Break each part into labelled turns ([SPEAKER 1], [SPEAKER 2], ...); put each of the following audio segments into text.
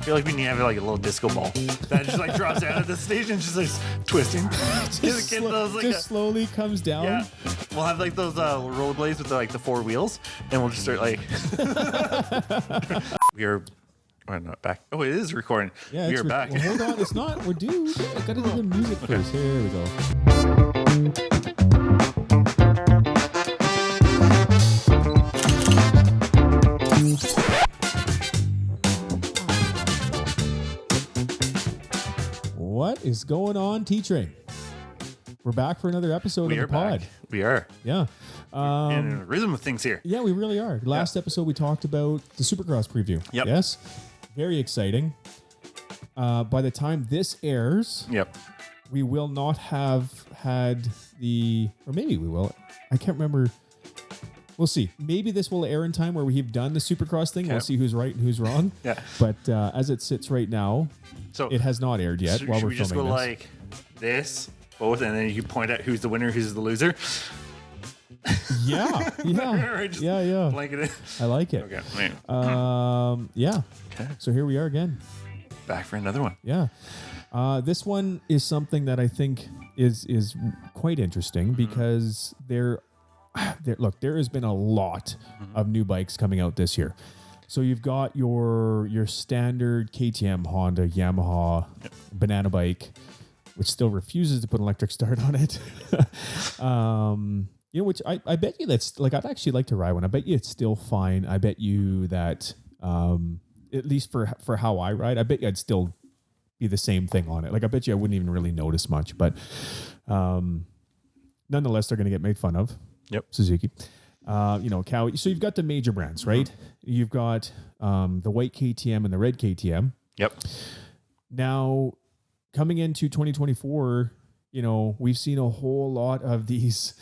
[SPEAKER 1] feel like we need to have like a little disco ball that just like drops out of the station and just like twisting.
[SPEAKER 2] Just slowly comes down.
[SPEAKER 1] Yeah. We'll have like those rollerblades with the 4 wheels, and we'll just start like. We are. We're not back. Oh, it is recording.
[SPEAKER 2] Yeah,
[SPEAKER 1] we are back.
[SPEAKER 2] Well, hold on, it's not. We're due. I gotta do the music first. Here we go. What is going on, T-Train? We're back for another episode of the pod.
[SPEAKER 1] Back. We are.
[SPEAKER 2] Yeah.
[SPEAKER 1] In a rhythm of things here.
[SPEAKER 2] Yeah, we really are. Last episode, we talked about the Supercross preview.
[SPEAKER 1] Yep.
[SPEAKER 2] Yes. Very exciting. By the time this airs, we will not have had or maybe we will. I can't remember. We'll see. Maybe this will air in time where we've done the Supercross thing. Okay. We'll see who's right and who's wrong.
[SPEAKER 1] Yeah.
[SPEAKER 2] But as it sits right now, it has not aired yet while we're filming this.
[SPEAKER 1] Should we just go like this, both, and then you point out who's the winner, who's the loser?
[SPEAKER 2] Yeah. Yeah.
[SPEAKER 1] Blanket it.
[SPEAKER 2] I like it.
[SPEAKER 1] Okay.
[SPEAKER 2] Yeah.
[SPEAKER 1] Okay.
[SPEAKER 2] So here we are again.
[SPEAKER 1] Back for another one.
[SPEAKER 2] Yeah. This one is something that I think is quite interesting because there has been a lot of new bikes coming out this year. So you've got your standard KTM, Honda, Yamaha, banana bike, which still refuses to put an electric start on it. Which I bet you that's like, I'd actually like to ride one. I bet you it's still fine. I bet you that, at least for how I ride, I bet you I'd still be the same thing on it. Like, I bet you I wouldn't even really notice much, but, nonetheless, they're going to get made fun of.
[SPEAKER 1] Yep.
[SPEAKER 2] Suzuki. Cowie. So you've got the major brands, right? Mm-hmm. You've got, the white KTM and the red KTM.
[SPEAKER 1] Yep.
[SPEAKER 2] Now, coming into 2024, we've seen a whole lot of these.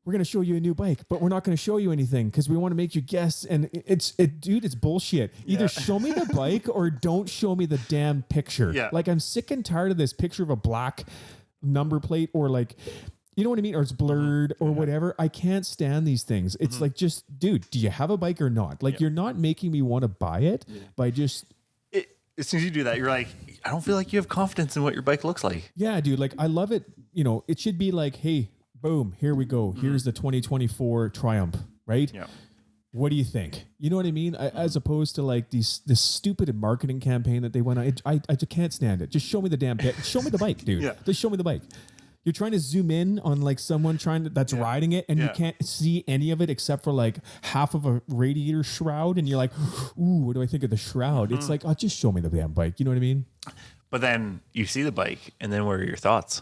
[SPEAKER 2] We're going to show you a new bike, but we're not going to show you anything because we want to make you guess. And it's bullshit. Either show me the bike or don't show me the damn picture.
[SPEAKER 1] Yeah.
[SPEAKER 2] Like, I'm sick and tired of this picture of a black number plate or like, you know what I mean? Or it's blurred or whatever. I can't stand these things. It's like, just, dude, do you have a bike or not? Like, you're not making me want to buy it by just...
[SPEAKER 1] As soon as you do that, you're like, I don't feel like you have confidence in what your bike looks like.
[SPEAKER 2] Yeah, dude. Like, I love it. It should be like, hey, boom, here we go. Here's the 2024 Triumph, right?
[SPEAKER 1] Yeah.
[SPEAKER 2] What do you think? You know what I mean? As opposed to like this stupid marketing campaign that they went on. I just can't stand it. Just show me the damn bike. Show me the bike, dude. Yeah. Just show me the bike. You're trying to zoom in on like someone that's riding it, and you can't see any of it except for like half of a radiator shroud, and you're like, ooh, what do I think of the shroud? It's like, just show me the damn bike. You know what I mean?
[SPEAKER 1] But then you see the bike, and then what are your thoughts?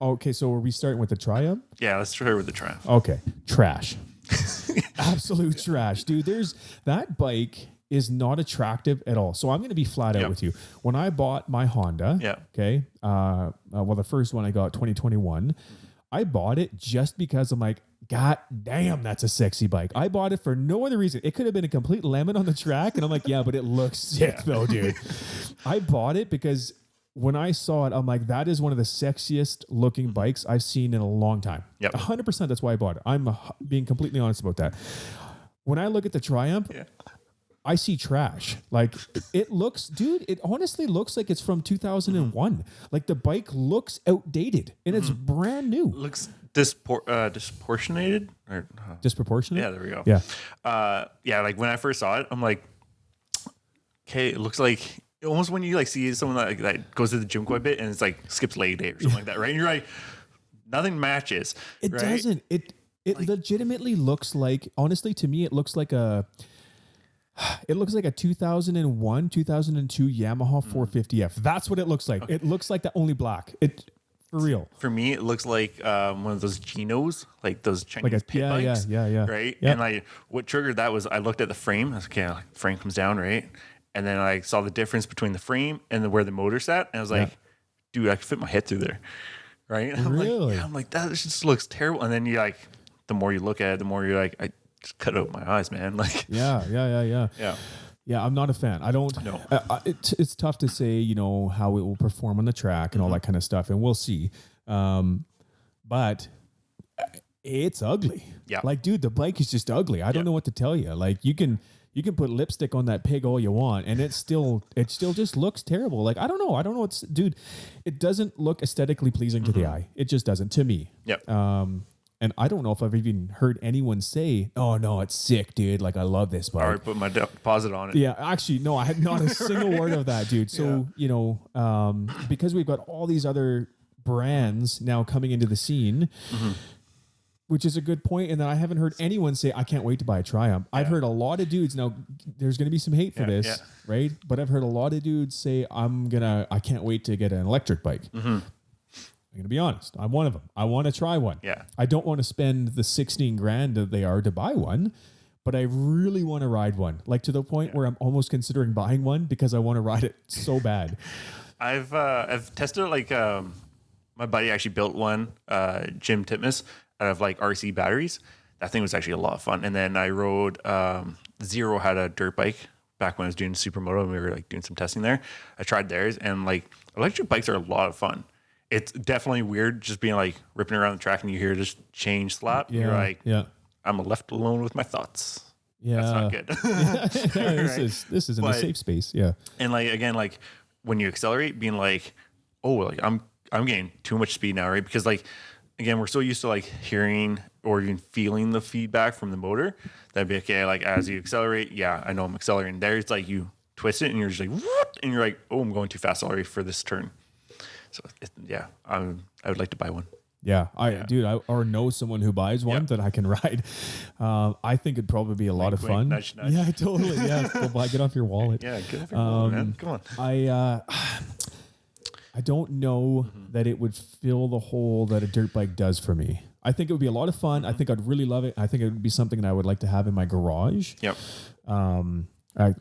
[SPEAKER 2] Okay, so are we starting with the Triumph?
[SPEAKER 1] Yeah, let's start with the Triumph.
[SPEAKER 2] Okay, trash. Absolute trash. Dude, that bike is not attractive at all. So I'm going to be flat out with you. When I bought my Honda, okay, the first one I got 2021, I bought it just because I'm like, God damn, that's a sexy bike. I bought it for no other reason. It could have been a complete lemon on the track, and I'm like, yeah, but it looks sick though, dude. I bought it because when I saw it, I'm like, that is one of the sexiest looking bikes I've seen in a long time. 100%, that's why I bought it. I'm being completely honest about that. When I look at the Triumph, I see trash. Like, it looks, dude, it honestly looks like it's from 2001. Like, the bike looks outdated and it's brand new.
[SPEAKER 1] Looks disproportionated?
[SPEAKER 2] Disproportionate?
[SPEAKER 1] Yeah, there we go.
[SPEAKER 2] Yeah.
[SPEAKER 1] Like when I first saw it, I'm like, okay, it looks like almost when you like see someone that goes to the gym quite a bit and it's like skips leg day or something like that, right? And you're like, nothing matches.
[SPEAKER 2] It doesn't. It like, legitimately looks like, honestly, to me, it looks like a 2001, 2002 Yamaha 450F. That's what it looks like. Okay. It looks like that, only black. For real.
[SPEAKER 1] For me, it looks like one of those Genos, like those Chinese pit bikes.
[SPEAKER 2] Yeah.
[SPEAKER 1] Right?
[SPEAKER 2] Yep.
[SPEAKER 1] And what triggered that was I looked at the frame. I was like, okay, frame comes down, right? And then I saw the difference between the frame and where the motor sat. And I was like, dude, I could fit my head through there. Right? And I'm like, that just looks terrible. And then you like, the more you look at it, the more you're like, I just cut out my eyes, man. Like,
[SPEAKER 2] yeah, I'm not a fan. I don't know. It's tough to say, how it will perform on the track and all that kind of stuff. And we'll see. But it's ugly.
[SPEAKER 1] Yeah.
[SPEAKER 2] Like, dude, the bike is just ugly. I don't know what to tell you. Like, you can You can put lipstick on that pig all you want, and it still just looks terrible. Like, I don't know. It's, dude, it doesn't look aesthetically pleasing to the eye. It just doesn't, to me.
[SPEAKER 1] Yep.
[SPEAKER 2] And I don't know if I've even heard anyone say, "Oh no, it's sick, dude. Like, I love this bike."
[SPEAKER 1] I already put my deposit on it.
[SPEAKER 2] Yeah, actually, no, I had not a single word of that, dude. So, because we've got all these other brands now coming into the scene, which is a good point. And then I haven't heard anyone say, I can't wait to buy a Triumph. I've heard a lot of dudes. Now, there's going to be some hate for this, right? But I've heard a lot of dudes say, I can't wait to get an electric bike. I'm going to be honest. I'm one of them. I want to try one.
[SPEAKER 1] Yeah.
[SPEAKER 2] I don't want to spend the 16 grand that they are to buy one, but I really want to ride one. Like, to the point where I'm almost considering buying one because I want to ride it so bad.
[SPEAKER 1] I've tested it. Like, my buddy actually built one, Jim Titmus, out of like RC batteries. That thing was actually a lot of fun. And then I rode, Zero had a dirt bike back when I was doing Supermoto, and we were like doing some testing there. I tried theirs, and like, electric bikes are a lot of fun. It's definitely weird just being like ripping around the track and you hear this chain slap.
[SPEAKER 2] Yeah,
[SPEAKER 1] you're like, I'm left alone with my thoughts.
[SPEAKER 2] Yeah.
[SPEAKER 1] That's not good.
[SPEAKER 2] This is in a safe space. Yeah.
[SPEAKER 1] And like, again, like when you accelerate, being like, oh, like I'm getting too much speed now, right? Because like, again, we're so used to like hearing or even feeling the feedback from the motor. That'd be okay. Like, as you accelerate, I know I'm accelerating. There, it's like you twist it and you're just like, whoop, and you're like, oh, I'm going too fast already for this turn. So I would like to buy one.
[SPEAKER 2] Yeah, dude, I know someone who buys one that I can ride. I think it'd probably be a lot of fun.
[SPEAKER 1] Nudge, nudge.
[SPEAKER 2] Yeah, totally. Yeah, go buy, get off your wallet.
[SPEAKER 1] Yeah, get off your wallet, man. Come on.
[SPEAKER 2] I don't know that it would fill the hole that a dirt bike does for me. I think it would be a lot of fun. I think I'd really love it. I think it would be something that I would like to have in my garage.
[SPEAKER 1] Yep.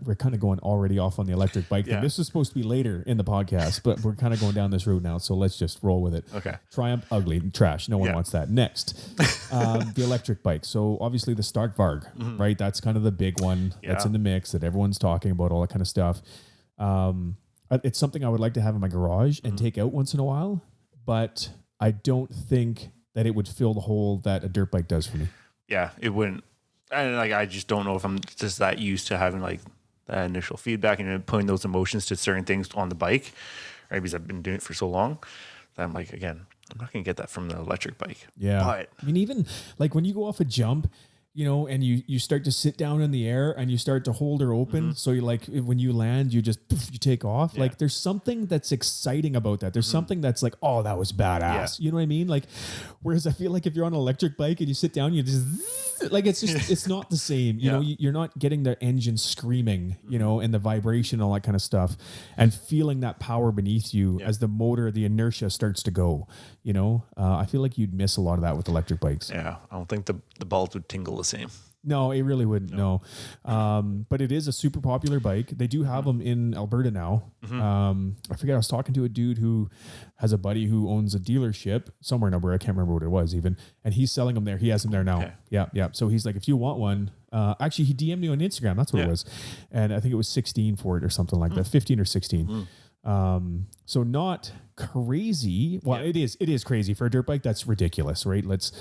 [SPEAKER 2] We're kind of going already off on the electric bike thing. This is supposed to be later in the podcast, but we're kind of going down this route now. So let's just roll with it.
[SPEAKER 1] Okay.
[SPEAKER 2] Triumph, ugly, trash. No one wants that. Next, the electric bike. So obviously the Stark Varg, right? That's kind of the big one that's in the mix that everyone's talking about, all that kind of stuff. It's something I would like to have in my garage and take out once in a while, but I don't think that it would fill the hole that a dirt bike does for me. Yeah,
[SPEAKER 1] it wouldn't. And like, I just don't know if I'm just that used to having like that initial feedback and putting those emotions to certain things on the bike, right? Because I've been doing it for so long that I'm like, again, I'm not going to get that from the electric bike.
[SPEAKER 2] Yeah.
[SPEAKER 1] But
[SPEAKER 2] I mean, even like when you go off a jump, and you start to sit down in the air and you start to hold her open. So you like, when you land, you just, you take off. Like, there's something that's exciting about that. There's something that's like, oh, that was badass. You know what I mean? Like, whereas I feel like if you're on an electric bike and you sit down, you just like, it's just, it's not the same. You know, you're not getting the engine screaming, and the vibration, all that kind of stuff, and feeling that power beneath you as the motor, the inertia starts to go, I feel like you'd miss a lot of that with electric bikes.
[SPEAKER 1] Yeah. I don't think the balls would tingle the same.
[SPEAKER 2] No, it really wouldn't. No. But it is a super popular bike. They do have them in Alberta now. I forget. I was talking to a dude who has a buddy who owns a dealership somewhere in Alberta. I can't remember what it was even. And he's selling them there. He has them there now. Okay. Yeah. So he's like, if you want one, actually he DM'd me on Instagram. That's what it was. And I think it was 16 for it or something like that. 15 or 16. So not crazy. Well, it is crazy for a dirt bike. That's ridiculous, right? Let's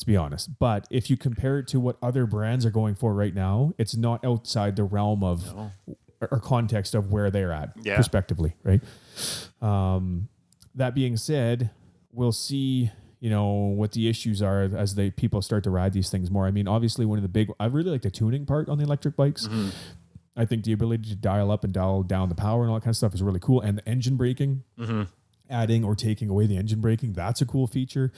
[SPEAKER 2] be honest. But if you compare it to what other brands are going for right now, it's not outside the realm of or context of where they're at, respectively, right? That being said, we'll see, what the issues are as people start to ride these things more. I mean, obviously I really like the tuning part on the electric bikes. I think the ability to dial up and dial down the power and all that kind of stuff is really cool. And the engine braking, adding or taking away the engine braking, that's a cool feature.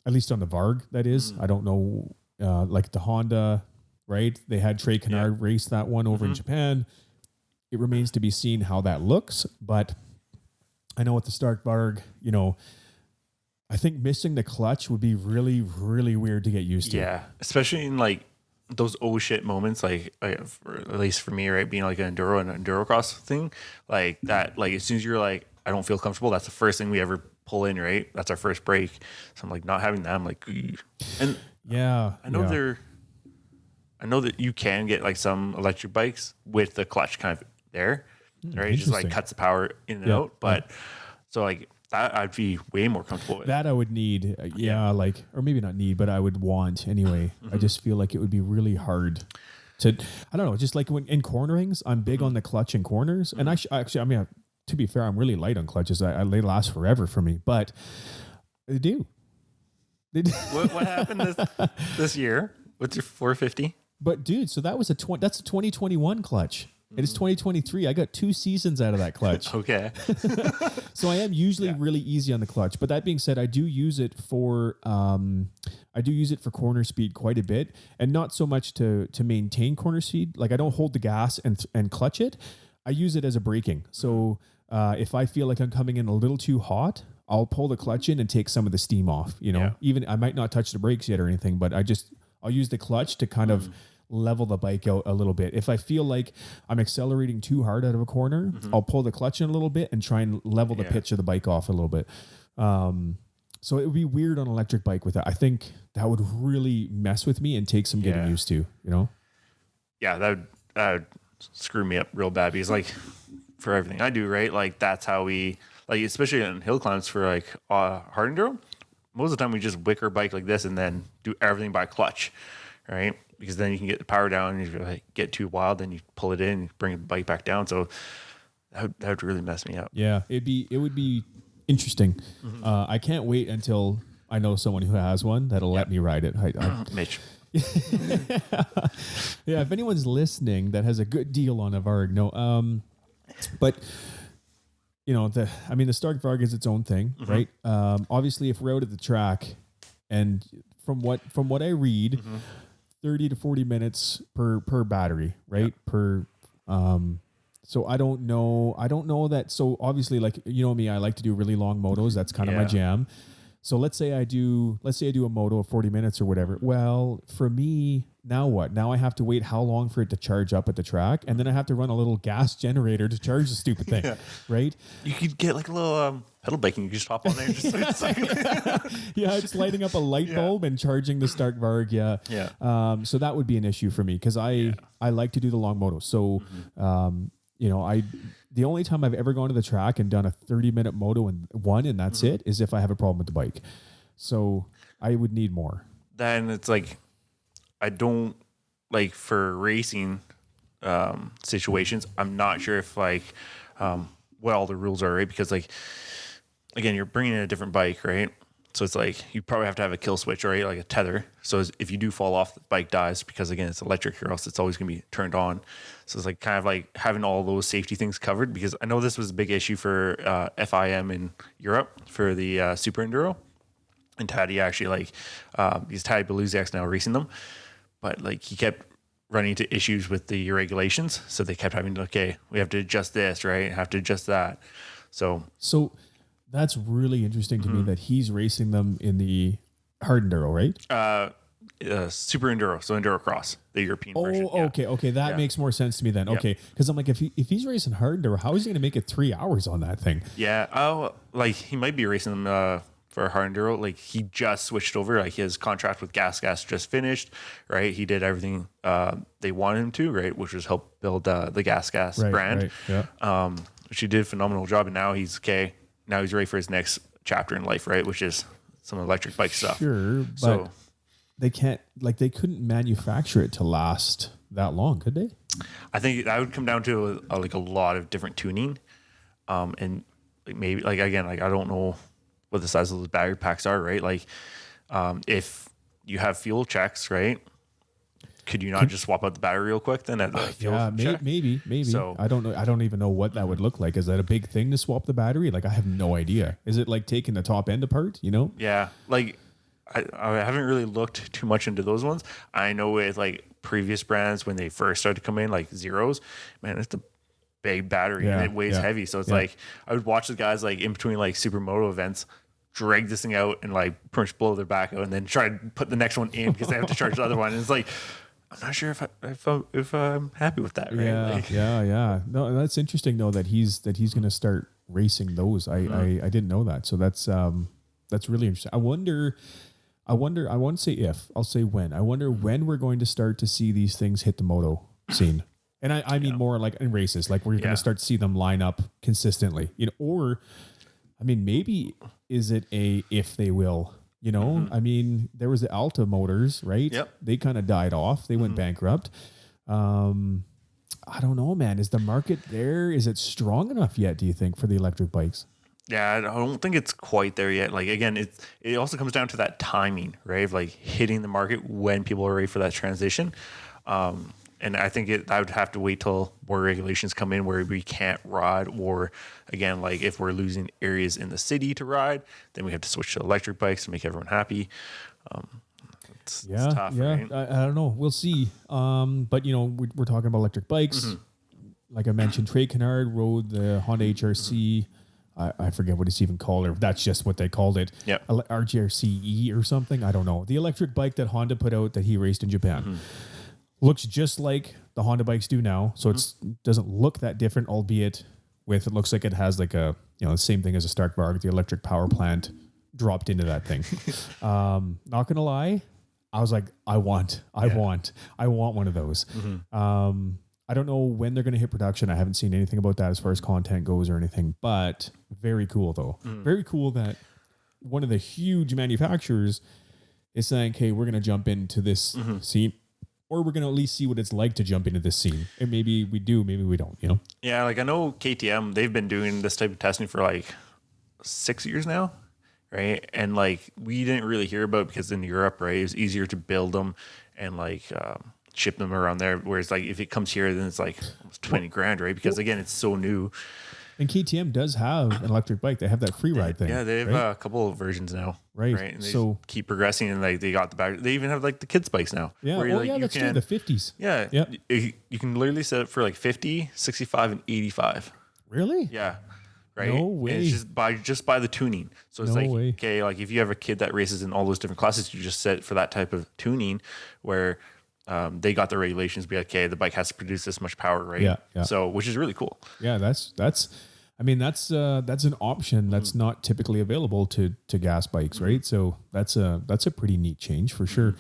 [SPEAKER 2] At least on the Varg, that is. I don't know, like the Honda, right? They had Trey Canard race that one over in Japan. It remains to be seen how that looks, but I know with the Stark Varg, I think missing the clutch would be really, really weird to get used to.
[SPEAKER 1] Yeah, especially in like those oh shit moments, like at least for me, right, being like an endurocross thing, like that. Like as soon as you're like, I don't feel comfortable, that's the first thing we ever pull in, right? That's our first break. So I'm like, not having that, I'm like, ugh. And I know that you can get like some electric bikes with the clutch kind of there, right? It just like cuts the power in and out. But so like that, I'd be way more comfortable with.
[SPEAKER 2] That I would need, like, or maybe not need, but I would want anyway. I just feel like it would be really hard I don't know, just like when in cornerings, I'm big on the clutch in corners. And to be fair, I'm really light on clutches. They last forever for me, but they do.
[SPEAKER 1] What happened this year? What's your 450?
[SPEAKER 2] But dude, so that's a 2021 clutch. It is 2023. I got 2 seasons out of that clutch.
[SPEAKER 1] Okay.
[SPEAKER 2] So I am usually really easy on the clutch. But that being said, I do use it for corner speed quite a bit, and not so much to maintain corner speed. Like I don't hold the gas and clutch it. I use it as a braking. So if I feel like I'm coming in a little too hot, I'll pull the clutch in and take some of the steam off. Even I might not touch the brakes yet or anything, but I'll use the clutch to kind of level the bike out a little bit. If I feel like I'm accelerating too hard out of a corner, I'll pull the clutch in a little bit and try and level the pitch of the bike off a little bit. So it would be weird on an electric bike with that. I think that would really mess with me and take some getting used to,
[SPEAKER 1] Yeah, that would screw me up real bad because like for everything I do, right? Like that's how we, like especially on hill climbs for like hard enduro, most of the time we just wick our bike like this and then do everything by clutch, right? Because then you can get the power down, and if you like get too wild, then you pull it in, bring the bike back down. So that would really mess me up.
[SPEAKER 2] Yeah, it would be interesting. I can't wait until I know someone who has one that'll let me ride it.
[SPEAKER 1] Mitch.
[SPEAKER 2] Yeah, if anyone's listening that has a good deal on a Varg, no. But the Stark Varg is its own thing, right? Obviously, if we're out at the track, and from what I read. 30 to 40 minutes per battery, right? So I don't know that. So obviously, like, me, I like to do really long motos. That's kind of my jam. So let's say I do a moto of 40 minutes or whatever. Well, for me, now what? Now I have to wait how long for it to charge up at the track? And then I have to run a little gas generator to charge the stupid thing, right?
[SPEAKER 1] You could get like a little pedal bike and you just hop on there and just
[SPEAKER 2] just lighting up a light bulb and charging the Stark Varg. So that would be an issue for me because I like to do the long motos. So, the only time I've ever gone to the track and done a 30-minute moto and that's it is if I have a problem with the bike. So I would need more.
[SPEAKER 1] Then it's like, I don't like for racing situations. I'm not sure if like what all the rules are, right? Because like, again, you're bringing in a different bike, right? So it's like, you probably have to have a kill switch, right? Like a tether. So if you do fall off, the bike dies because again, it's electric or else it's always going to be turned on. So it's like kind of like having all those safety things covered because I know this was a big issue for FIM in Europe for the Super Enduro. And Taddy actually like, because Taddy Beluziak's now racing them, but like he kept running into issues with the regulations. So they kept having to, okay, we have to adjust this, right? Have to adjust that. So
[SPEAKER 2] that's really interesting to me that he's racing them in the hard enduro, right?
[SPEAKER 1] Super enduro, so enduro cross, the European version.
[SPEAKER 2] Okay, that makes more sense to me then. Okay, because I'm like, if he's racing hard enduro, how is he going to make it 3 hours on that thing?
[SPEAKER 1] Yeah, like he might be racing them for hard enduro. Like he just switched over. Like his contract with Gas just finished, right? He did everything they wanted him to, right? Which was help build the Gas brand.
[SPEAKER 2] Right, yeah.
[SPEAKER 1] Which he did a phenomenal job, and now he's okay. Now he's ready for his next chapter in life, right? Which is some electric bike stuff.
[SPEAKER 2] Sure, but they couldn't manufacture it to last that long, could they?
[SPEAKER 1] I think that would come down to a lot of different tuning, and like maybe like again, like I don't know what the size of those battery packs are, right? Like, if you have fuel checks, right? Could you not just swap out the battery real quick then?
[SPEAKER 2] Maybe. So, I don't know. I don't even know what that would look like. Is that a big thing to swap the battery? Like, I have no idea. Is it like taking the top end apart?
[SPEAKER 1] Yeah. Like, I haven't really looked too much into those ones. I know with like previous brands when they first started to come in, like Zeros, man, it's a big battery and it weighs heavy. So it's like I would watch the guys like in between like supermoto events drag this thing out and like pretty much blow their back out and then try to put the next one in because they have to charge the other one. And it's like, I'm not sure if I'm happy with that. Right?
[SPEAKER 2] Yeah. No, that's interesting though that he's going to start racing those. I didn't know that. So that's really interesting. I wonder. I won't say if. I'll say when. I wonder when we're going to start to see these things hit the moto scene. And I mean more like in races, like we're going to start to see them line up consistently. Or I mean maybe is it a if they will. I mean, there was the Alta Motors, right?
[SPEAKER 1] Yep.
[SPEAKER 2] They kind of died off. They went bankrupt. I don't know, man. Is the market there? Is it strong enough yet, do you think, for the electric bikes?
[SPEAKER 1] Yeah, I don't think it's quite there yet. Like, again, it also comes down to that timing, right? Of like hitting the market when people are ready for that transition. And I think I would have to wait till more regulations come in where we can't ride, or again, like if we're losing areas in the city to ride, then we have to switch to electric bikes to make everyone happy. It's tough, right?
[SPEAKER 2] I don't know. We'll see. But we're talking about electric bikes. Mm-hmm. Like I mentioned, Trey Kennard rode the Honda HRC. I forget what it's even called, or that's just what they called it.
[SPEAKER 1] Yeah,
[SPEAKER 2] RGRCE or something. I don't know. The electric bike that Honda put out that he raced in Japan. Mm-hmm. Looks just like the Honda bikes do now, so it doesn't look that different, albeit it looks like it has like the same thing as a Stark Varg, the electric power plant dropped into that thing. Not gonna lie, I was like, I want one of those. Mm-hmm. I don't know when they're gonna hit production. I haven't seen anything about that as far as content goes or anything, but very cool though. Very cool that one of the huge manufacturers is saying, "Hey, we're gonna jump into this scene." Or we're going to at least see what it's like to jump into this scene. And maybe we do, maybe we don't,
[SPEAKER 1] Yeah, like I know KTM, they've been doing this type of testing for like 6 years now, right? And like we didn't really hear about it because in Europe, right, it was easier to build them and like ship them around there. Whereas like if it comes here, then it's like almost 20 grand, right? Because again, it's so new.
[SPEAKER 2] And KTM does have an electric bike. They have that free ride thing.
[SPEAKER 1] Yeah, they have a couple of versions now.
[SPEAKER 2] Right.
[SPEAKER 1] And they keep progressing, and like they got the back. They even have like the kids bikes now.
[SPEAKER 2] Yeah. That's true. The 50s.
[SPEAKER 1] Yeah. You can literally set it for like 50, 65, and 85.
[SPEAKER 2] Really?
[SPEAKER 1] Yeah. Right.
[SPEAKER 2] No way.
[SPEAKER 1] And it's just by the tuning. So it's okay, like if you have a kid that races in all those different classes, you just set it for that type of tuning where they got the regulations. Be like, okay, the bike has to produce this much power, right?
[SPEAKER 2] Yeah.
[SPEAKER 1] So, which is really cool.
[SPEAKER 2] Yeah, that's an option that's not typically available to gas bikes, right? So that's a pretty neat change for sure.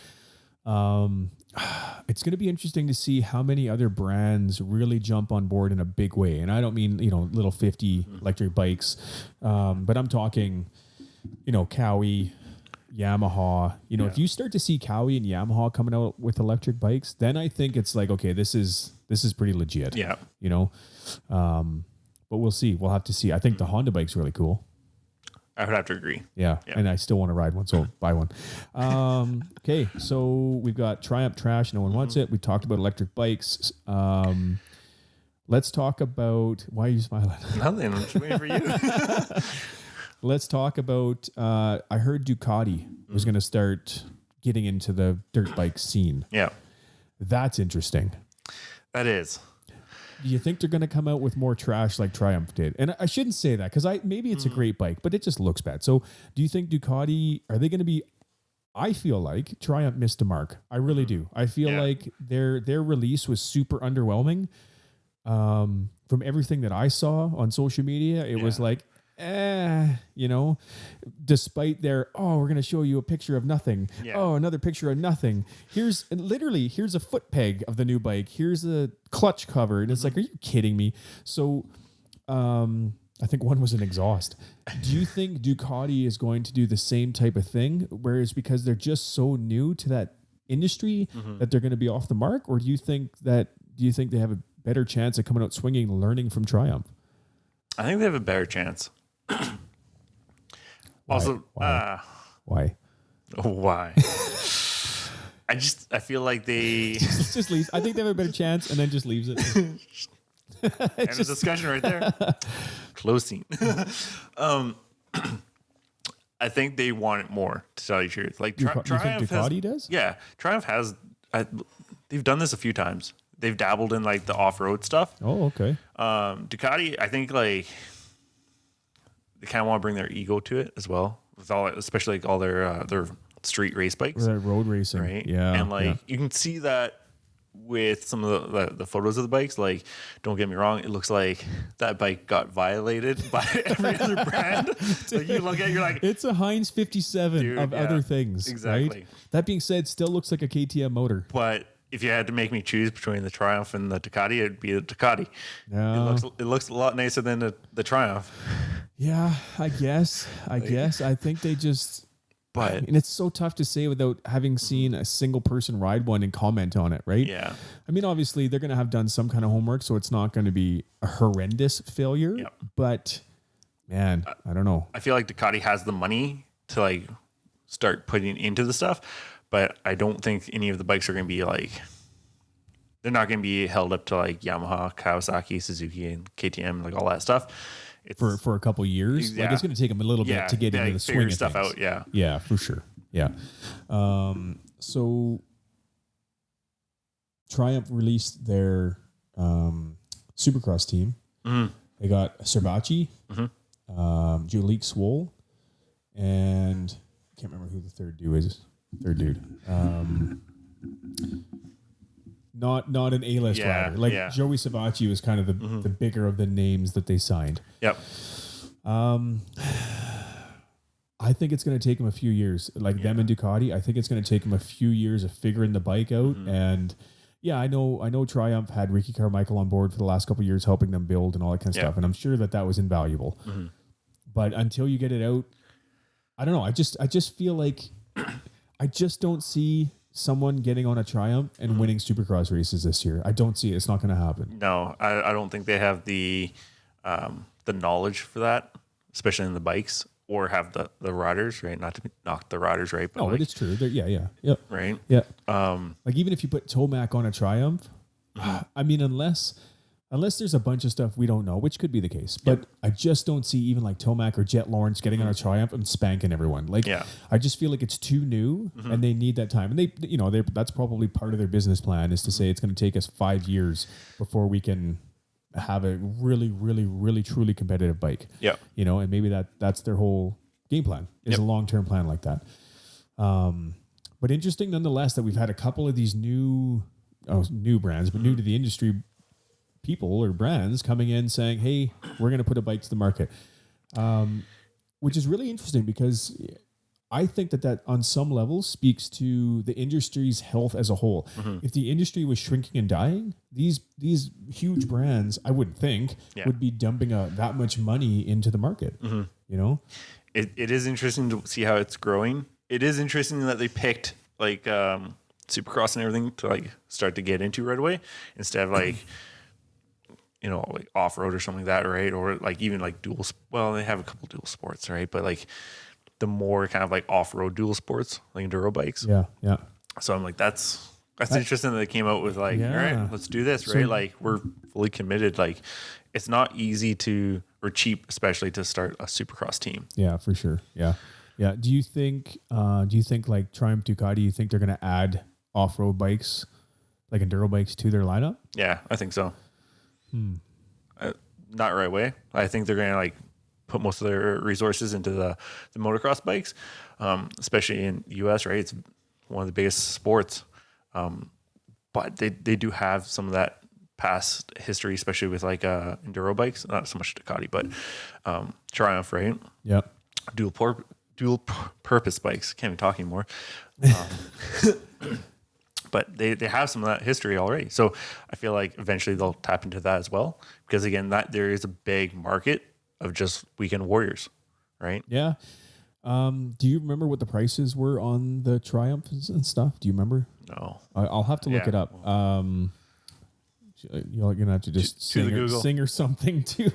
[SPEAKER 2] It's going to be interesting to see how many other brands really jump on board in a big way. And I don't mean, little 50 electric bikes, but I'm talking, Cowie, Yamaha. If you start to see Cowie and Yamaha coming out with electric bikes, then I think it's like, okay, this is pretty legit.
[SPEAKER 1] Yeah.
[SPEAKER 2] But we'll see. We'll have to see. I think the Honda bike's really cool.
[SPEAKER 1] I would have to agree.
[SPEAKER 2] Yeah. And I still want to ride one, so buy one. Okay, so we've got Triumph trash. No one wants it. We talked about electric bikes. Let's talk about... Why are you smiling?
[SPEAKER 1] Nothing. I'm just waiting for you.
[SPEAKER 2] Let's talk about... I heard Ducati was going to start getting into the dirt bike scene.
[SPEAKER 1] Yeah.
[SPEAKER 2] That's interesting.
[SPEAKER 1] That is.
[SPEAKER 2] Do you think they're going to come out with more trash like Triumph did? And I shouldn't say that because maybe it's a great bike, but it just looks bad. So do you think Ducati, are they going to be... I feel like Triumph missed the mark. I really do. I feel like their release was super underwhelming. From everything that I saw on social media, it was like, despite their, we're going to show you a picture of nothing. Yeah. Oh, another picture of nothing. Here's a foot peg of the new bike. Here's a clutch cover. And it's like, are you kidding me? So, I think one was an exhaust. Do you think Ducati is going to do the same type of thing? Whereas because they're just so new to that industry that they're going to be off the mark? Or do you think they have a better chance of coming out swinging and learning from Triumph?
[SPEAKER 1] I think they have a better chance. Also,
[SPEAKER 2] why?
[SPEAKER 1] I feel like they
[SPEAKER 2] just leaves. I think they have a better chance, and then just leaves it.
[SPEAKER 1] End of discussion right there. Closing. I think they want it more, to tell you the truth. Like Triumph
[SPEAKER 2] you think Ducati does?
[SPEAKER 1] Yeah, Triumph has. They've done this a few times. They've dabbled in like the off-road stuff.
[SPEAKER 2] Oh, okay.
[SPEAKER 1] Ducati, I think like they kind of want to bring their ego to it as well, with all, especially like all their street race bikes,
[SPEAKER 2] road racing,
[SPEAKER 1] right?
[SPEAKER 2] Yeah,
[SPEAKER 1] and like you can see that with some of the photos of the bikes. Like, don't get me wrong, it looks like that bike got violated by every other brand. Like you look at it, you're like,
[SPEAKER 2] it's a Heinz 57 of other things. Exactly. Right? That being said, still looks like a KTM motor.
[SPEAKER 1] But if you had to make me choose between the Triumph and the Ducati, it'd be the Ducati.
[SPEAKER 2] No.
[SPEAKER 1] It looks a lot nicer than the Triumph.
[SPEAKER 2] Yeah, I guess. I think they just...
[SPEAKER 1] But
[SPEAKER 2] and it's so tough to say without having seen a single person ride one and comment on it, right?
[SPEAKER 1] Yeah.
[SPEAKER 2] I mean, obviously they're going to have done some kind of homework, so it's not going to be a horrendous failure.
[SPEAKER 1] Yep.
[SPEAKER 2] But man, I don't know.
[SPEAKER 1] I feel like Ducati has the money to like start putting into the stuff, but I don't think any of the bikes are going to be like, they're not going to be held up to like Yamaha, Kawasaki, Suzuki, and KTM, like all that stuff. It's,
[SPEAKER 2] for a couple years,
[SPEAKER 1] yeah.
[SPEAKER 2] like it's going to take them a little bit to get into the swing of
[SPEAKER 1] stuff
[SPEAKER 2] things.
[SPEAKER 1] out. Yeah,
[SPEAKER 2] yeah, for sure. Yeah. So Triumph released their Supercross team.
[SPEAKER 1] Mm-hmm.
[SPEAKER 2] They got Cerbaci, Julik Swoll, and I can't remember who the third dude. Not an A-list rider. Like Joey Savatgy was kind of the bigger of the names that they signed.
[SPEAKER 1] Yep.
[SPEAKER 2] I think it's going to take them a few years. Like them and Ducati, I think it's going to take them a few years of figuring the bike out. And yeah, I know Triumph had Ricky Carmichael on board for the last couple of years, helping them build and all that kind of stuff. And I'm sure that was invaluable. But until you get it out, I don't know. I just feel like I just don't see someone getting on a Triumph and winning Supercross races this year. I don't see it. It's not going to happen.
[SPEAKER 1] No, I don't think they have the knowledge for that, especially in the bikes, or have the riders, right? Not to knock the riders, right?
[SPEAKER 2] But it's true. Yep.
[SPEAKER 1] Right.
[SPEAKER 2] Yeah. Like even if you put Tomac on a Triumph, I mean, unless there's a bunch of stuff we don't know, which could be the case, but I just don't see even like Tomac or Jet Lawrence getting on a Triumph and spanking everyone. Like, I just feel like it's too new and they need that time. And that's probably part of their business plan is to say it's going to take us 5 years before we can have a really, really, really, truly competitive bike.
[SPEAKER 1] Yeah.
[SPEAKER 2] And maybe that's their whole game plan is a long-term plan like that. But interesting nonetheless that we've had a couple of these new brands, but new to the industry people or brands coming in saying, hey, we're going to put a bike to the market, which is really interesting because I think that on some levels speaks to the industry's health as a whole. If the industry was shrinking and dying, these huge brands, I wouldn't think, would be dumping that much money into the market.
[SPEAKER 1] It is interesting to see how it's growing. It is interesting that they picked like Supercross and everything to like start to get into right away instead of like like off-road or something like that, right? Or like even like they have a couple dual sports, right? But like the more kind of like off-road dual sports, like enduro bikes.
[SPEAKER 2] Yeah, yeah.
[SPEAKER 1] So I'm like, that's interesting that they came out with like, all right, let's do this, right? Like we're fully committed. Like it's not easy or cheap, especially to start a Supercross team.
[SPEAKER 2] Yeah, for sure. Yeah. Yeah. Do you think like Triumph Ducati, you think they're going to add off-road bikes, like enduro bikes to their lineup?
[SPEAKER 1] Yeah, I think so. Not right away. I think they're going to like put most of their resources into the motocross bikes, especially in the US, right? It's one of the biggest sports. But they do have some of that past history, especially with like enduro bikes, not so much Ducati, but Triumph, right?
[SPEAKER 2] Yep.
[SPEAKER 1] Dual purpose bikes. Can't even talk anymore. But they have some of that history already. So I feel like eventually they'll tap into that as well. Because again, there is a big market of just weekend warriors, right?
[SPEAKER 2] Yeah. Do you remember what the prices were on the Triumphs and stuff? Do you remember?
[SPEAKER 1] No.
[SPEAKER 2] I'll have to look it up. You're going to have to just sing or something to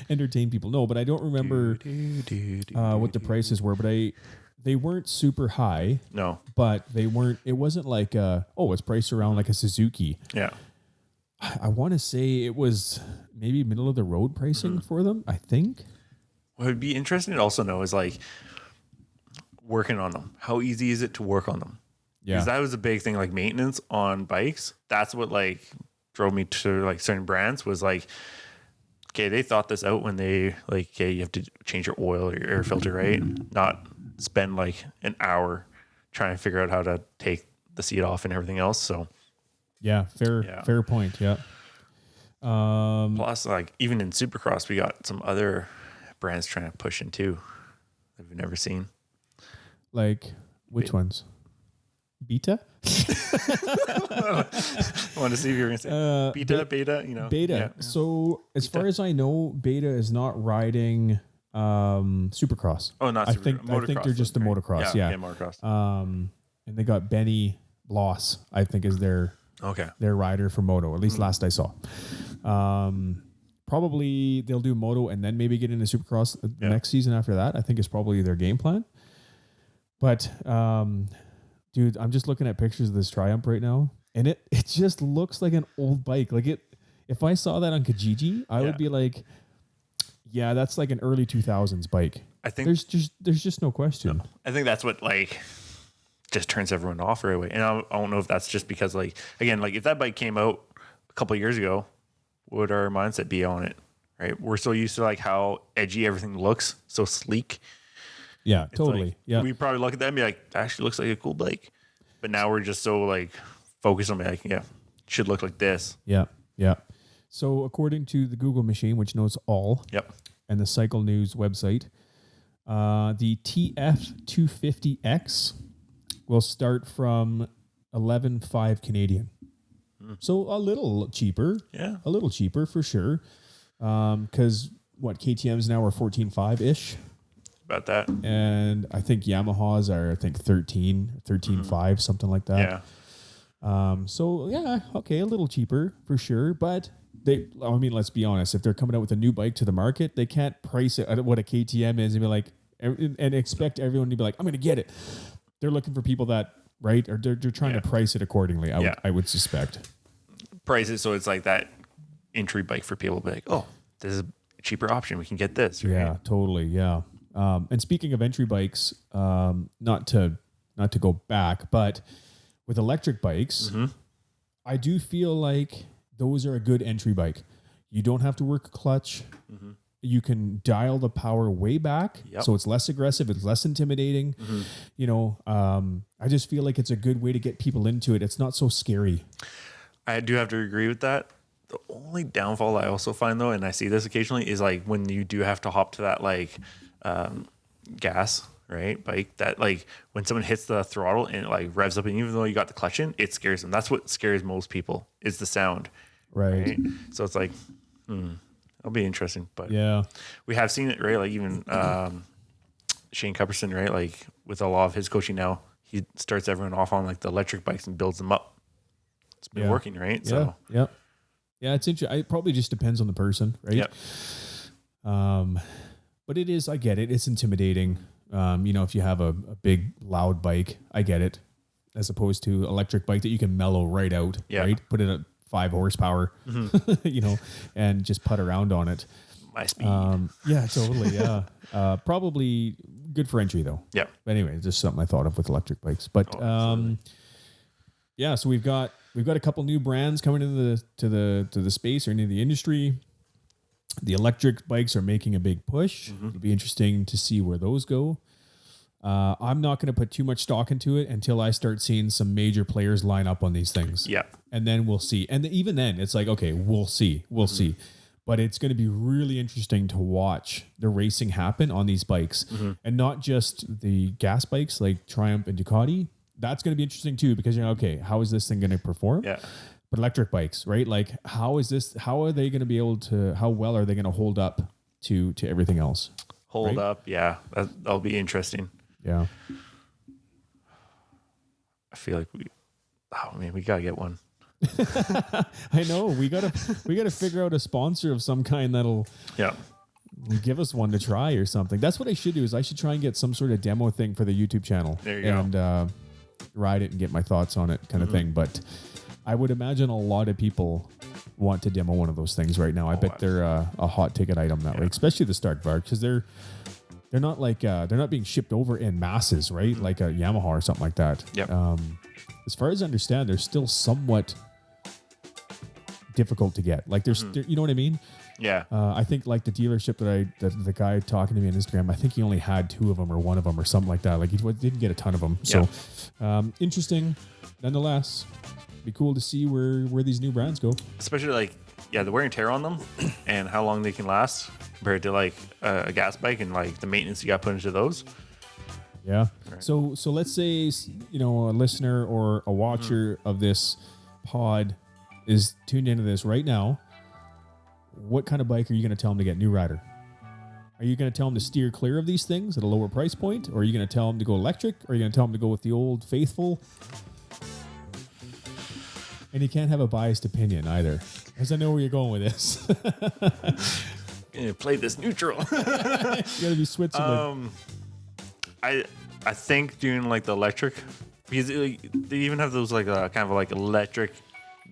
[SPEAKER 2] entertain people. No, but I don't remember what the prices were, but they weren't super high.
[SPEAKER 1] No.
[SPEAKER 2] But it wasn't like, it's priced around like a Suzuki.
[SPEAKER 1] Yeah.
[SPEAKER 2] I want to say it was maybe middle of the road pricing for them, I think.
[SPEAKER 1] What would be interesting to also know is like working on them. How easy is it to work on them? Yeah. Because that was a big thing, like maintenance on bikes. That's what like drove me to like certain brands was like, okay, they thought this out when they like, okay, you have to change your oil or your air filter, right? Not spend like an hour trying to figure out how to take the seat off and everything else. So
[SPEAKER 2] yeah, fair point. Yeah.
[SPEAKER 1] Plus, like even in Supercross, we got some other brands trying to push in too that we've never seen.
[SPEAKER 2] Like which ones? Beta?
[SPEAKER 1] I want to see if you're going to say Beta,
[SPEAKER 2] Beta. Yeah. So as far as I know, Beta is not riding Supercross.
[SPEAKER 1] Oh, not Supercross.
[SPEAKER 2] I think they're just the motocross. Yeah,
[SPEAKER 1] motocross.
[SPEAKER 2] And they got Benny Bloss, I think, is their rider for moto. At least last I saw. Probably they'll do moto and then maybe get into Supercross the next season after that. I think is probably their game plan. But dude, I'm just looking at pictures of this Triumph right now, and it just looks like an old bike. Like if I saw that on Kijiji, I would be like, yeah, that's like an early 2000s bike. I think there's just no question.
[SPEAKER 1] No, I think that's what like just turns everyone off right away. And I don't know if that's just because like, again, like if that bike came out a couple of years ago, what would our mindset be on it? Right. We're so used to like how edgy everything looks, so sleek.
[SPEAKER 2] Yeah, totally.
[SPEAKER 1] Like,
[SPEAKER 2] yeah.
[SPEAKER 1] We probably look at that and be like, that actually looks like a cool bike. But now we're just so like focused on like, yeah, it should look like this.
[SPEAKER 2] Yeah. Yeah. So according to the Google machine, which knows all, and the Cycle News website, the TF250X will start from 11.5 Canadian. So a little cheaper.
[SPEAKER 1] Yeah.
[SPEAKER 2] A little cheaper for sure. Because what KTMs now are 14.5-ish.
[SPEAKER 1] About that.
[SPEAKER 2] And I think Yamahas are 13.5, something like that.
[SPEAKER 1] Yeah.
[SPEAKER 2] So yeah, okay, a little cheaper for sure, but let's be honest, if they're coming out with a new bike to the market, they can't price it at what a KTM is and be like, and expect everyone to be like, I'm going to get it. They're looking for people that, right? Or they're trying to price it accordingly. I would suspect.
[SPEAKER 1] Price it so it's like that entry bike for people to be like, oh, this is a cheaper option. We can get this. Right?
[SPEAKER 2] Yeah, totally. Yeah. And speaking of entry bikes, not to go back, but with electric bikes, I do feel like those are a good entry bike. You don't have to work a clutch. You can dial the power way back, so it's less aggressive. It's less intimidating. You know, I just feel like it's a good way to get people into it. It's not so scary.
[SPEAKER 1] I do have to agree with that. The only downfall I also find though, and I see this occasionally, is like when you do have to hop to that like gas, right? Bike that like when someone hits the throttle and it like revs up, and even though you got the clutch in, it scares them. That's what scares most people is the sound. Right. So it's like, it'll be interesting. But
[SPEAKER 2] yeah,
[SPEAKER 1] we have seen it, right? Like even Shane Cupperson, right? Like with a lot of his coaching now, he starts everyone off on like the electric bikes and builds them up. It's been working, right?
[SPEAKER 2] Yeah.
[SPEAKER 1] So
[SPEAKER 2] yeah, it's interesting. It probably just depends on the person, right?
[SPEAKER 1] Yep.
[SPEAKER 2] But it is, I get it. It's intimidating. You know, if you have a big loud bike, I get it. As opposed to electric bike that you can mellow right out, right? Put it at 5 horsepower, you know, and just putt around on it.
[SPEAKER 1] My speed.
[SPEAKER 2] Yeah, totally. Yeah. Probably good for entry though.
[SPEAKER 1] Yeah.
[SPEAKER 2] But anyway, just something I thought of with electric bikes. But yeah, so we've got a couple new brands coming into the space or into the industry. The electric bikes are making a big push. It'll be interesting to see where those go. I'm not going to put too much stock into it until I start seeing some major players line up on these things.
[SPEAKER 1] Yeah.
[SPEAKER 2] And then we'll see. And even then, it's like, okay, we'll see. We'll see. But it's going to be really interesting to watch the racing happen on these bikes. And not just the gas bikes like Triumph and Ducati. That's going to be interesting too, because you're okay, how is this thing going to perform?
[SPEAKER 1] Yeah.
[SPEAKER 2] But electric bikes, right? Like how are they going to be able to, how well are they going to hold up to everything else?
[SPEAKER 1] Hold up. Yeah. That'll be interesting.
[SPEAKER 2] Yeah.
[SPEAKER 1] I feel like we got to get one.
[SPEAKER 2] I know we gotta figure out a sponsor of some kind that'll give us one to try or something. That's what I should do. Is I should try and get some sort of demo thing for the YouTube channel.
[SPEAKER 1] There you go.
[SPEAKER 2] And ride it and get my thoughts on it, kind of thing. But I would imagine a lot of people want to demo one of those things right now. I bet they're a hot ticket item that way, especially the Stark Varg, because they're not like they're not being shipped over in masses, right? Like a Yamaha or something like that.
[SPEAKER 1] Yep.
[SPEAKER 2] As far as I understand, they're still somewhat difficult to get. Like there's, you know what I mean?
[SPEAKER 1] Yeah.
[SPEAKER 2] I think like the dealership the guy talking to me on Instagram, I think he only had 2 of them or 1 of them or something like that. Like he didn't get a ton of them. So interesting nonetheless. Be cool to see where these new brands go. Especially
[SPEAKER 1] like, the wear and tear on them and how long they can last compared to like a gas bike and like the maintenance you got put into those.
[SPEAKER 2] Yeah. Right. So let's say, you know, a listener or a watcher of this pod is tuned into this right now. What kind of bike are you going to tell them to get? New rider. Are you going to tell them to steer clear of these things at a lower price point? Or are you going to tell them to go electric? Or are you going to tell them to go with the old faithful? And you can't have a biased opinion either, because I know where you're going with this.
[SPEAKER 1] Play this neutral.
[SPEAKER 2] You got to be Switzerland.
[SPEAKER 1] I think doing like the electric, because they even have those like kind of like electric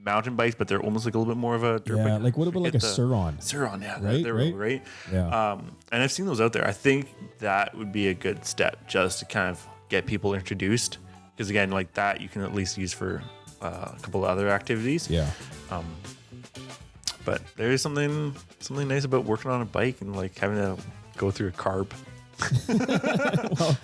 [SPEAKER 1] mountain bikes, but they're almost like a little bit more of a dirt bike.
[SPEAKER 2] Like what about like a sur-ron?
[SPEAKER 1] Sur-ron, yeah,
[SPEAKER 2] right? Yeah.
[SPEAKER 1] And I've seen those out there. I think that would be a good step just to kind of get people introduced, because again, like that you can at least use for a couple of other activities.
[SPEAKER 2] Yeah.
[SPEAKER 1] But there is something nice about working on a bike and like having to go through a carb.
[SPEAKER 2] Well,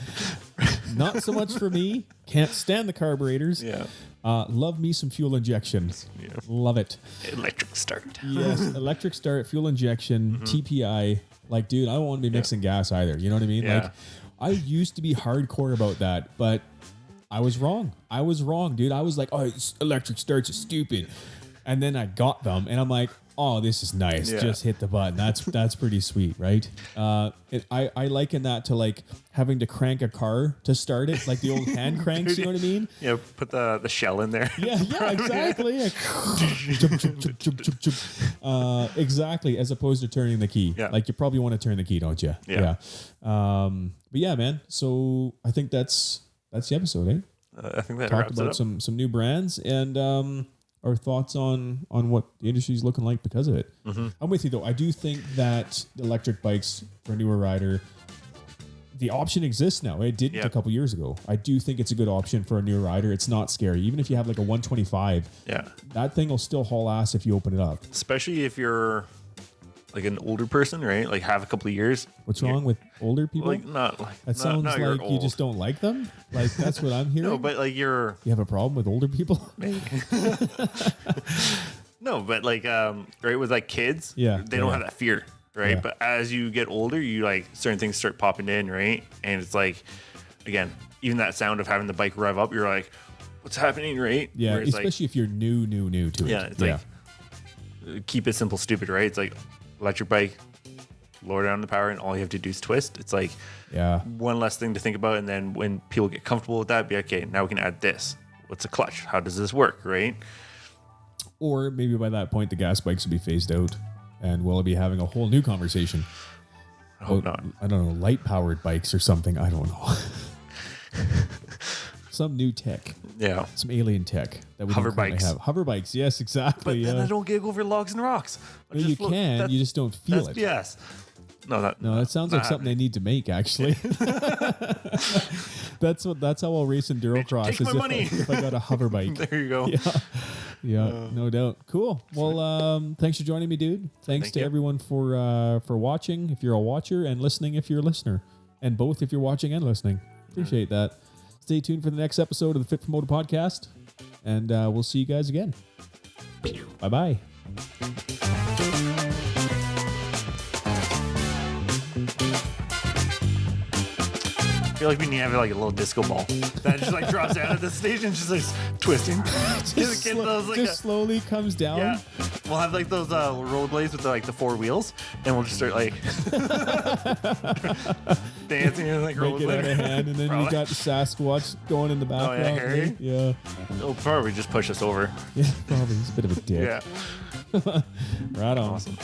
[SPEAKER 2] not so much for me. Can't stand the carburetors.
[SPEAKER 1] Yeah.
[SPEAKER 2] Love me some fuel injection. Yeah. Love it.
[SPEAKER 1] Electric start.
[SPEAKER 2] Yes, electric start, fuel injection, TPI. Like, dude, I don't want to be mixing gas either. You know what I mean?
[SPEAKER 1] Yeah.
[SPEAKER 2] Like, I used to be hardcore about that, but I was wrong. Dude. I was like, oh, electric starts are stupid. And then I got them, and I'm like, oh, this is nice. Yeah. Just hit the button. That's pretty sweet, right? I liken that to like having to crank a car to start it, like the old hand cranks. You know what I mean?
[SPEAKER 1] Yeah, put the shell in there.
[SPEAKER 2] Yeah, exactly. Exactly. As opposed to turning the key.
[SPEAKER 1] Yeah.
[SPEAKER 2] Like you probably want to turn the key, don't you?
[SPEAKER 1] Yeah.
[SPEAKER 2] But yeah, man. So I think that's the episode, eh?
[SPEAKER 1] I think that
[SPEAKER 2] talked
[SPEAKER 1] wraps
[SPEAKER 2] about
[SPEAKER 1] it up.
[SPEAKER 2] some new brands and our thoughts on what the industry is looking like because of it. Mm-hmm. I'm with you though. I do think that electric bikes for a newer rider, the option exists now. It didn't a couple years ago. I do think it's a good option for a newer rider. It's not scary. Even if you have like a 125, that thing will still haul ass if you open it up.
[SPEAKER 1] Especially if you're like an older person, right? Like have a couple of years.
[SPEAKER 2] What's wrong with older people?
[SPEAKER 1] Like not like
[SPEAKER 2] that sounds like you just don't like them. Like that's what I'm hearing.
[SPEAKER 1] No, but like you
[SPEAKER 2] have a problem with older people.
[SPEAKER 1] Maybe. No, but like right with like kids, they don't have that fear, right? But as you get older, you like certain things start popping in, right? And it's like again, even that sound of having the bike rev up, you're like, what's happening, right?
[SPEAKER 2] Yeah, especially if you're new to it.
[SPEAKER 1] Yeah, it's like keep it simple, stupid, right? It's like electric bike, lower down the power, and all you have to do is twist. It's like one less thing to think about. And then when people get comfortable with that, be like, okay, now we can add this. What's a clutch? How does this work, right?
[SPEAKER 2] Or maybe by that point, the gas bikes will be phased out, and we'll be having a whole new conversation.
[SPEAKER 1] I hope not.
[SPEAKER 2] I don't know, light-powered bikes or something. I don't know. Some new tech.
[SPEAKER 1] Yeah.
[SPEAKER 2] Some alien tech that we
[SPEAKER 1] hover
[SPEAKER 2] don't currently
[SPEAKER 1] bikes.
[SPEAKER 2] have. Hover bikes, yes, exactly.
[SPEAKER 1] But then I don't get over logs and rocks.
[SPEAKER 2] No, you can. You just don't feel it.
[SPEAKER 1] Yes. No,
[SPEAKER 2] that sounds like something they need to make, actually. That's how I'll race enduro cross.
[SPEAKER 1] Take my money.
[SPEAKER 2] If I got a hover bike.
[SPEAKER 1] There you go.
[SPEAKER 2] Yeah, no doubt. Cool. Well, thanks for joining me, dude. Thanks to everyone for watching, if you're a watcher, and listening if you're a listener. And both if you're watching and listening. Appreciate that. Stay tuned for the next episode of the Fit for Moto podcast. And we'll see you guys again. Bye-bye.
[SPEAKER 1] I feel like we need to have like a little disco ball that just like drops out of the stage and just like twisting.
[SPEAKER 2] just slowly comes down.
[SPEAKER 1] Yeah. We'll have like those rollerblades with the 4 wheels, and we'll just start like dancing and like
[SPEAKER 2] rolling. Make it out of hand, and then you got the Sasquatch going in the background.
[SPEAKER 1] Oh yeah, Harry.
[SPEAKER 2] Yeah.
[SPEAKER 1] He'll probably just push us over.
[SPEAKER 2] Yeah, probably. He's a bit of a dick.
[SPEAKER 1] Yeah.
[SPEAKER 2] Right on.
[SPEAKER 1] Awesome.